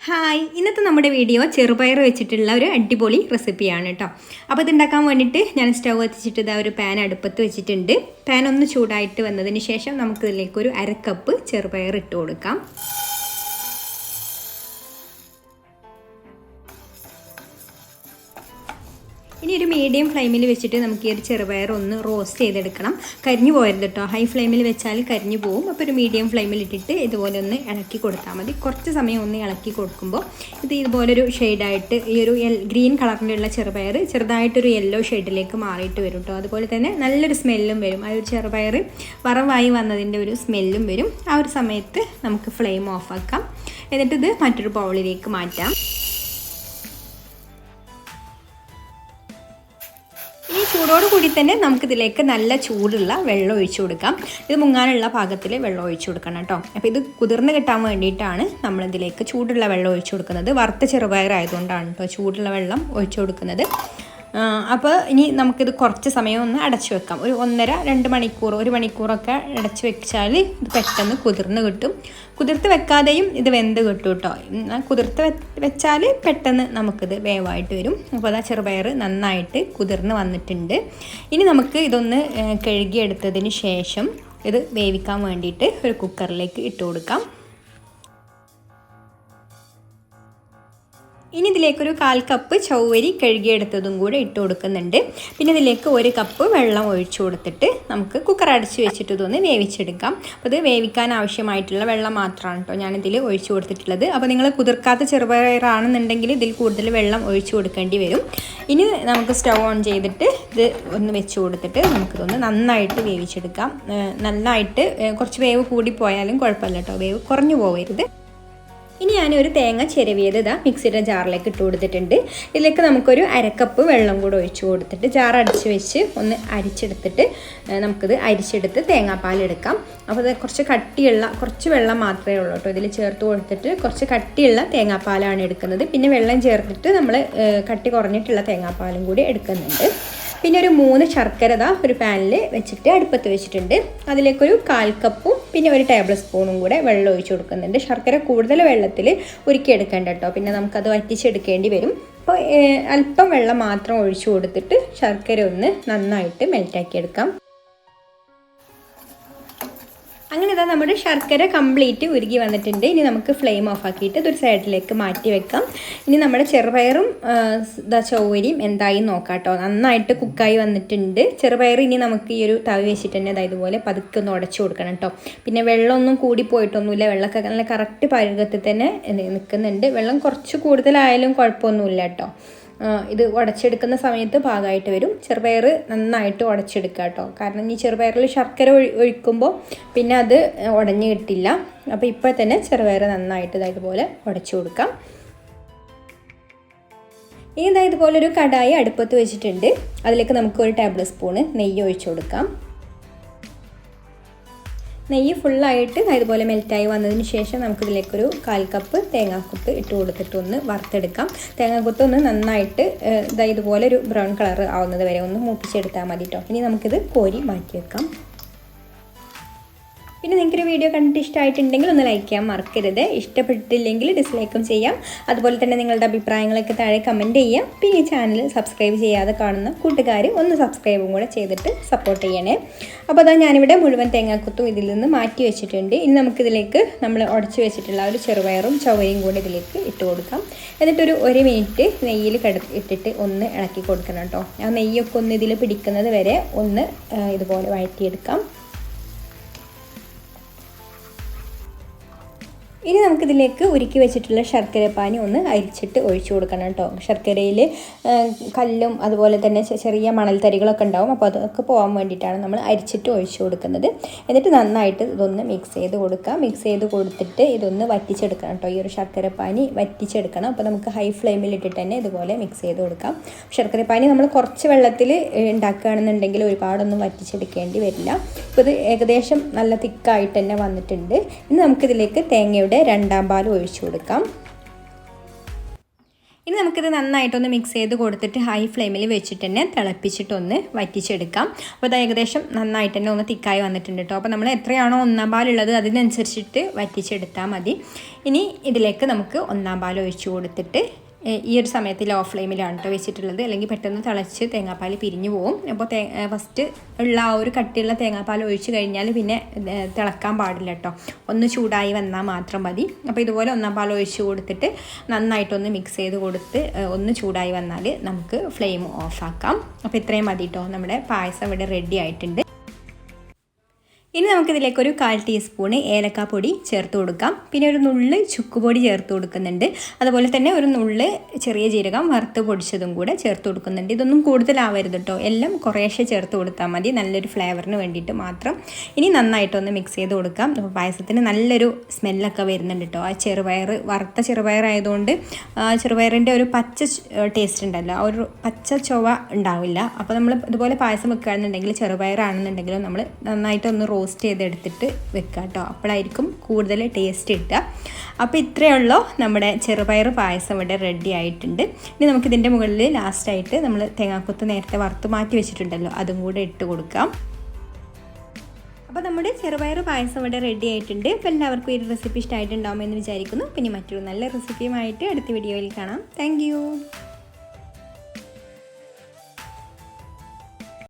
Hi, ഇന്നത്തെ നമ്മുടെ video ചെറുപയർ വെച്ചിട്ടുള്ള ഒരു അടിപൊളി റെസിപ്പിയാണ് കേട്ടോ. അപ്പോൾ ഇതുണ്ടാക്കാൻ വേണ്ടിയിട്ട് ഞാൻ സ്റ്റൗ കത്തിച്ചിട്ട് ഇതാ ഒരു പാൻ അടുപ്പത്ത് വെച്ചിട്ടുണ്ട്. പാൻ ഒന്ന് ചൂടായിട്ട് വന്നതിന് ശേഷം നമുക്കിതിലേക്ക് ഒരു 1/2 കപ്പ് ചെറുപയർ ഇട്ട് കൊടുക്കാം. ഇനി ഒരു മീഡിയം ഫ്ലെയിമിൽ വെച്ചിട്ട് നമുക്ക് ഈ ഒരു ചെറുപയർ ഒന്ന് റോസ്റ്റ് ചെയ്തെടുക്കണം. കരിഞ്ഞു പോകരുത് കേട്ടോ, ഹൈ ഫ്ലെയിമിൽ വെച്ചാൽ കരിഞ്ഞു പോകും. അപ്പോൾ ഒരു മീഡിയം ഫ്ലെയിമിൽ ഇട്ടിട്ട് ഇതുപോലെ ഒന്ന് ഇളക്കി കൊടുത്താൽ മതി. കുറച്ച് സമയം ഒന്ന് ഇളക്കി കൊടുക്കുമ്പോൾ ഇതുപോലൊരു ഷെയ്ഡായിട്ട് ഈ ഒരു ഗ്രീൻ കളറിലുള്ള ചെറുപയർ ചെറുതായിട്ടൊരു യെല്ലോ ഷെയ്ഡിലേക്ക് മാറിയിട്ട് വരും കേട്ടോ. അതുപോലെ തന്നെ നല്ലൊരു സ്മെല്ലും വരും. ആ ഒരു ചെറുപയർ വറവായി വന്നതിൻ്റെ ഒരു സ്മെല്ലും വരും. ആ ഒരു സമയത്ത് നമുക്ക് ഫ്ലെയിം ഓഫാക്കാം. എന്നിട്ടിത് മറ്റൊരു ബൗളിലേക്ക് മാറ്റാം. ഈ ചൂടോടുകൂടി തന്നെ നമുക്കിതിലേക്ക് നല്ല ചൂടുള്ള വെള്ളം ഒഴിച്ചു കൊടുക്കാം. ഇത് മുങ്ങാനുള്ള പാകത്തിൽ വെള്ളം ഒഴിച്ചു കൊടുക്കണം കേട്ടോ. അപ്പോൾ ഇത് കുതിർന്ന് കിട്ടാൻ വേണ്ടിയിട്ടാണ് നമ്മളിതിലേക്ക് ചൂടുള്ള വെള്ളം ഒഴിച്ചു കൊടുക്കുന്നത്. വറുത്ത ചെറുപയർ ആയതുകൊണ്ടാണ് കേട്ടോ ചൂടുള്ള വെള്ളം ഒഴിച്ചു കൊടുക്കുന്നത്. അപ്പോൾ ഇനി നമുക്കിത് കുറച്ച് സമയം ഒന്ന് അടച്ചു വെക്കാം. ഒരു 1.5-2 മണിക്കൂർ, 1 മണിക്കൂറൊക്കെ അടച്ചു വെച്ചാൽ ഇത് പെട്ടെന്ന് കുതിർന്ന് കിട്ടും. കുതിർത്ത് വെക്കാതെയും ഇത് വെന്ത് കിട്ടും കേട്ടോ. കുതിർത്ത് വെച്ചാൽ പെട്ടെന്ന് നമുക്കിത് വേവായിട്ട് വരും. അപ്പോൾ അതാ ചെറുപയർ നന്നായിട്ട് കുതിർന്ന് വന്നിട്ടുണ്ട്. ഇനി നമുക്ക് ഇതൊന്ന് കഴുകിയെടുത്തതിന് ശേഷം ഇത് വേവിക്കാൻ വേണ്ടിയിട്ട് ഒരു കുക്കറിലേക്ക് ഇട്ട് കൊടുക്കാം. ഇനി ഇതിലേക്കൊരു 1/4 കപ്പ് ചൗവരി കഴുകിയെടുത്തതും കൂടെ ഇട്ട് കൊടുക്കുന്നുണ്ട്. പിന്നെ ഇതിലേക്ക് 1 കപ്പ് വെള്ളം ഒഴിച്ചു കൊടുത്തിട്ട് നമുക്ക് കുക്കർ അടച്ച് വെച്ചിട്ട് ഇതൊന്ന് വേവിച്ചെടുക്കാം. അപ്പോൾ ഇത് വേവിക്കാൻ ആവശ്യമായിട്ടുള്ള വെള്ളം മാത്രമാണ് കേട്ടോ ഞാനിതിൽ ഒഴിച്ചു കൊടുത്തിട്ടുള്ളത്. അപ്പോൾ നിങ്ങൾ കുതിർക്കാത്ത ചെറുപയറാണെന്നുണ്ടെങ്കിൽ ഇതിൽ കൂടുതൽ വെള്ളം ഒഴിച്ചു കൊടുക്കേണ്ടി വരും. ഇനി നമുക്ക് സ്റ്റൗ ഓൺ ചെയ്തിട്ട് ഇത് ഒന്ന് വെച്ച് കൊടുത്തിട്ട് നമുക്കിതൊന്ന് നന്നായിട്ട് വേവിച്ചെടുക്കാം. നന്നായിട്ട് കുറച്ച് വേവ് കൂടിപ്പോയാലും കുഴപ്പമില്ല കേട്ടോ, വേവ് കുറഞ്ഞു പോകരുത്. ഇനി ഞാനൊരു തേങ്ങ ചിരവിയത് ഇതാ മിക്സിയുടെ ജാറിലേക്ക് ഇട്ട് കൊടുത്തിട്ടുണ്ട്. ഇതിലേക്ക് നമുക്കൊരു 1/2 കപ്പ് വെള്ളം കൂടെ ഒഴിച്ചു കൊടുത്തിട്ട് ജാർ അടിച്ച് വെച്ച് ഒന്ന് അരിച്ചെടുത്തിട്ട് നമുക്കിത് അരിച്ചെടുത്ത് തേങ്ങാപ്പാലെടുക്കാം. അപ്പോൾ ഇത് കുറച്ച് വെള്ളം മാത്രമേ ഉള്ളൂ കേട്ടോ ഇതിൽ ചേർത്ത് കൊടുത്തിട്ട്. കുറച്ച് കട്ടിയുള്ള തേങ്ങാപ്പാലാണ് എടുക്കുന്നത്. പിന്നെ വെള്ളം ചേർത്തിട്ട് നമ്മൾ കട്ടി കുറഞ്ഞിട്ടുള്ള തേങ്ങാപ്പാലും കൂടി എടുക്കുന്നുണ്ട്. പിന്നെ ഒരു 3 ശർക്കര ഒരു പാനിൽ വെച്ചിട്ട് അടുപ്പത്ത് വെച്ചിട്ടുണ്ട്. അതിലേക്കൊരു 1/4 കപ്പും പിന്നെ 1 ടേബിൾ സ്പൂണും കൂടെ വെള്ളം ഒഴിച്ച് കൊടുക്കുന്നുണ്ട്. ശർക്കര കൂടുതൽ വെള്ളത്തിൽ ഉരുക്കിയെടുക്കേണ്ട കേട്ടോ, പിന്നെ നമുക്കത് വറ്റിച്ചെടുക്കേണ്ടി വരും. അപ്പോൾ അല്പം വെള്ളം മാത്രം ഒഴിച്ചു കൊടുത്തിട്ട് ശർക്കര ഒന്ന് നന്നായിട്ട് മെൽറ്റാക്കി എടുക്കാം. അങ്ങനെ ഇതാ നമ്മുടെ ശർക്കര കംപ്ലീറ്റ് ഉരുകി വന്നിട്ടുണ്ട്. ഇനി നമുക്ക് ഫ്ലെയിം ഓഫ് ആക്കിയിട്ട് ഇതൊരു സൈഡിലേക്ക് മാറ്റി വെക്കാം. ഇനി നമ്മുടെ ചെറുപയറും ചൗവരിയും എന്തായി നോക്കാം കേട്ടോ. നന്നായിട്ട് കുക്കായി വന്നിട്ടുണ്ട് ചെറുപയർ. ഇനി നമുക്ക് ഈ ഒരു തവി വെച്ചിട്ട് തന്നെ ഇതുപോലെ പതുക്കെ ഒന്ന് ഉടച്ചു കൊടുക്കണം കേട്ടോ. പിന്നെ വെള്ളമൊന്നും കൂടി പോയിട്ടൊന്നുമില്ല, വെള്ളമൊക്കെ നല്ല കറക്റ്റ് പരുവത്തിൽ തന്നെ നിൽക്കുന്നുണ്ട്. വെള്ളം കുറച്ച് കൂടുതലായാലും കുഴപ്പമൊന്നുമില്ല കേട്ടോ. ഇത് ഉടച്ചെടുക്കുന്ന സമയത്ത് പാകമായിട്ട് വരും. ചെറുപയർ നന്നായിട്ട് ഉടച്ചെടുക്കുക കേട്ടോ, കാരണം ഈ ചെറുപയറിൽ ശർക്കര ഒഴിക്കുമ്പോൾ പിന്നെ അത് ഉടഞ്ഞു കിട്ടില്ല. അപ്പോൾ ഇപ്പോൾ തന്നെ ചെറുപയർ നന്നായിട്ട് ഇതുപോലെ ഉടച്ചു കൊടുക്കാം. ഇനി ഇതുപോലെ ഒരു കടായി അടുപ്പത്ത് വെച്ചിട്ടുണ്ട്. അതിലേക്ക് നമുക്ക് 1 ടേബിൾ സ്പൂണ് നെയ്യ് ഒഴിച്ചു കൊടുക്കാം. നെയ്യ് ഫുള്ളായിട്ട് ഇതുപോലെ മെൽറ്റായി വന്നതിന് ശേഷം നമുക്കിതിലേക്കൊരു 1/4 കപ്പ് തേങ്ങാക്കൊത്ത് ഇട്ട് കൊടുത്തിട്ട് ഒന്ന് വറുത്തെടുക്കാം. തേങ്ങാക്കൊത്ത് ഒന്ന് നന്നായിട്ട് ഇതുപോലെ ഒരു ബ്രൗൺ കളർ ആവുന്നത് വരെ ഒന്ന് മൂപ്പിച്ചെടുത്താൽ മതി കേട്ടോ. ഇനി നമുക്കിത് കോരി മാറ്റി വെക്കാം. പിന്നെ നിങ്ങൾക്കൊരു വീഡിയോ കണ്ടിട്ട് ഇഷ്ടമായിട്ടുണ്ടെങ്കിൽ ഒന്ന് ലൈക്ക് ചെയ്യാൻ മറക്കരുത്. ഇഷ്ടപ്പെട്ടില്ലെങ്കിൽ ഡിസ്ലൈക്കും ചെയ്യാം. അതുപോലെ തന്നെ നിങ്ങളുടെ അഭിപ്രായങ്ങളൊക്കെ താഴെ കമൻറ്റ് ചെയ്യാം. പിന്നെ ഈ ചാനൽ സബ്സ്ക്രൈബ് ചെയ്യാതെ കാണുന്ന കൂട്ടുകാർ ഒന്ന് സബ്സ്ക്രൈബും കൂടെ ചെയ്തിട്ട് സപ്പോർട്ട് ചെയ്യണേ. അപ്പോൾ അതാ ഞാനിവിടെ മുഴുവൻ തേങ്ങാക്കൊത്തും ഇതിൽ നിന്ന് മാറ്റി വെച്ചിട്ടുണ്ട്. ഇനി നമുക്കിതിലേക്ക് നമ്മൾ ഉടച്ച് വെച്ചിട്ടുള്ള ഒരു ചെറുപയറും ചവരയും കൂടി ഇതിലേക്ക് ഇട്ട് കൊടുക്കാം. എന്നിട്ടൊരു 1 മിനിറ്റ് നെയ്യിൽ ഇട്ടിട്ട് ഒന്ന് ഇളക്കി കൊടുക്കണം കേട്ടോ. ആ നെയ്യൊക്കെ ഒന്ന് ഇതിൽ പിടിക്കുന്നത് വരെ ഒന്ന് ഇതുപോലെ വഴറ്റിയെടുക്കാം. ഇനി നമുക്കിതിലേക്ക് ഉരുക്കി വെച്ചിട്ടുള്ള ശർക്കരപ്പാനി ഒന്ന് അരിച്ചിട്ട് ഒഴിച്ചു കൊടുക്കണം കേട്ടോ. ശർക്കരയിൽ കല്ലും അതുപോലെ തന്നെ ചെറിയ മണൽത്തരികളൊക്കെ ഉണ്ടാവും. അപ്പോൾ അതൊക്കെ പോകാൻ വേണ്ടിയിട്ടാണ് നമ്മൾ അരിച്ചിട്ട് ഒഴിച്ചു കൊടുക്കുന്നത്. എന്നിട്ട് നന്നായിട്ട് ഇതൊന്ന് മിക്സ് ചെയ്ത് കൊടുക്കാം. മിക്സ് ചെയ്ത് കൊടുത്തിട്ട് ഇതൊന്ന് വറ്റിച്ചെടുക്കണം കേട്ടോ. ഈ ഒരു ശർക്കരപ്പാനി വറ്റിച്ചെടുക്കണം. അപ്പോൾ നമുക്ക് ഹൈ ഫ്ലെയിമിൽ ഇട്ടിട്ട് തന്നെ ഇതുപോലെ മിക്സ് ചെയ്ത് കൊടുക്കാം. ശർക്കരപ്പാനി നമ്മൾ കുറച്ച് വെള്ളത്തിൽ ഉണ്ടാക്കുകയാണെന്നുണ്ടെങ്കിൽ ഒരുപാടൊന്നും വറ്റിച്ചെടുക്കേണ്ടി വരില്ല. അപ്പോൾ ഇത് ഏകദേശം നല്ല തിക്കായിട്ട് തന്നെ വന്നിട്ടുണ്ട്. ഇനി നമുക്കിതിലേക്ക് തേങ്ങയുടെ 2ാം പാൽ ഒഴിച്ചു കൊടുക്കാം. ഇനി നമുക്കിത് നന്നായിട്ടൊന്ന് മിക്സ് ചെയ്ത് കൊടുത്തിട്ട് ഹൈ ഫ്ലെയിമിൽ വെച്ചിട്ട് തന്നെ തിളപ്പിച്ചിട്ടൊന്ന് വറ്റിച്ചെടുക്കാം. അപ്പോൾ അത് ഏകദേശം നന്നായിട്ട് തന്നെ ഒന്ന് തിക്കായി വന്നിട്ടുണ്ട് കേട്ടോ. അപ്പോൾ നമ്മൾ എത്രയാണോ ഒന്നാം പാലുള്ളത് അതിനനുസരിച്ചിട്ട് വറ്റിച്ചെടുത്താൽ മതി. ഇനി ഇതിലേക്ക് നമുക്ക് ഒന്നാം പാൽ ഒഴിച്ചു കൊടുത്തിട്ട് ഈ ഒരു സമയത്ത് ലോ ഫ്ലെയിമിലാണ് കേട്ടോ വെച്ചിട്ടുള്ളത്, അല്ലെങ്കിൽ പെട്ടെന്ന് തിളച്ച് തേങ്ങാപ്പാൽ പിരിഞ്ഞു പോകും. അപ്പോൾ ഫസ്റ്റ് ഉള്ള ആ ഒരു കട്ടിയുള്ള തേങ്ങാപ്പാൽ ഒഴിച്ച് കഴിഞ്ഞാൽ പിന്നെ തിളക്കാൻ പാടില്ല കേട്ടോ, ഒന്ന് ചൂടായി വന്നാൽ മാത്രം മതി. അപ്പോൾ ഇതുപോലെ ഒന്നാം പാൽ ഒഴിച്ച് കൊടുത്തിട്ട് നന്നായിട്ടൊന്ന് മിക്സ് ചെയ്ത് കൊടുത്ത് ഒന്ന് ചൂടായി വന്നാൽ നമുക്ക് ഫ്ലെയിം ഓഫാക്കാം. അപ്പോൾ ഇത്രയും മതി കേട്ടോ, നമ്മുടെ പായസം ഇവിടെ റെഡി ആയിട്ടുണ്ട്. ഇനി നമുക്കിതിലേക്കൊരു 1/4 ടീസ്പൂണ് ഏലക്കാപ്പൊടി ചേർത്ത് കൊടുക്കാം. പിന്നെ ഒരു നുള്ള് ചുക്കുപൊടി ചേർത്ത് കൊടുക്കുന്നുണ്ട്. അതുപോലെ തന്നെ ഒരു നുള്ള് ചെറിയ ജീരകം വറുത്ത് പൊടിച്ചതും കൂടെ ചേർത്ത് കൊടുക്കുന്നുണ്ട്. ഇതൊന്നും കൂടുതലാവരുത് കേട്ടോ, എല്ലാം കുറേശ്ശെ ചേർത്ത് കൊടുത്താൽ മതി, നല്ലൊരു ഫ്ലേവറിന് വേണ്ടിയിട്ട് മാത്രം. ഇനി നന്നായിട്ടൊന്ന് മിക്സ് ചെയ്ത് കൊടുക്കാം. അപ്പോൾ പായസത്തിന് നല്ലൊരു സ്മെല്ലൊക്കെ വരുന്നുണ്ട് കേട്ടോ. ആ ചെറുപയർ, വറുത്ത ചെറുപയറായതുകൊണ്ട് ചെറുപയറിൻ്റെ ഒരു പച്ച ടേസ്റ്റ് ഉണ്ടല്ലോ, ആ ഒരു പച്ച ചൊവ ഉണ്ടാവില്ല. അപ്പോൾ നമ്മൾ ഇതുപോലെ പായസം വെക്കുകയാണെന്നുണ്ടെങ്കിൽ ചെറുപയറാണെന്നുണ്ടെങ്കിലും നമ്മൾ നന്നായിട്ടൊന്ന് റോസ്റ്റ് ചെയ്തെടുത്തിട്ട് വെക്കുക കേട്ടോ, അപ്പോഴായിരിക്കും കൂടുതൽ ടേസ്റ്റ് കിട്ടുക. അപ്പോൾ ഇത്രയേ ഉള്ളൂ, നമ്മുടെ ചെറുപയർ പായസം ഇവിടെ റെഡി ആയിട്ടുണ്ട്. ഇനി നമുക്കിതിൻ്റെ മുകളിൽ ലാസ്റ്റായിട്ട് നമ്മൾ തേങ്ങാക്കൊത്ത് നേരത്തെ വറുത്ത് മാറ്റി വെച്ചിട്ടുണ്ടല്ലോ, അതും കൂടെ ഇട്ട് കൊടുക്കാം. അപ്പോൾ നമ്മുടെ ചെറുപയർ പായസം ഇവിടെ റെഡി ആയിട്ടുണ്ട്. അപ്പോൾ എല്ലാവർക്കും ഈ റെസിപ്പി ഇഷ്ടമായിട്ടുണ്ടാകുമെന്ന് വിചാരിക്കുന്നു. പിന്നെ മറ്റൊരു നല്ല റെസിപ്പിയുമായിട്ട് അടുത്ത വീഡിയോയിൽ കാണാം. താങ്ക്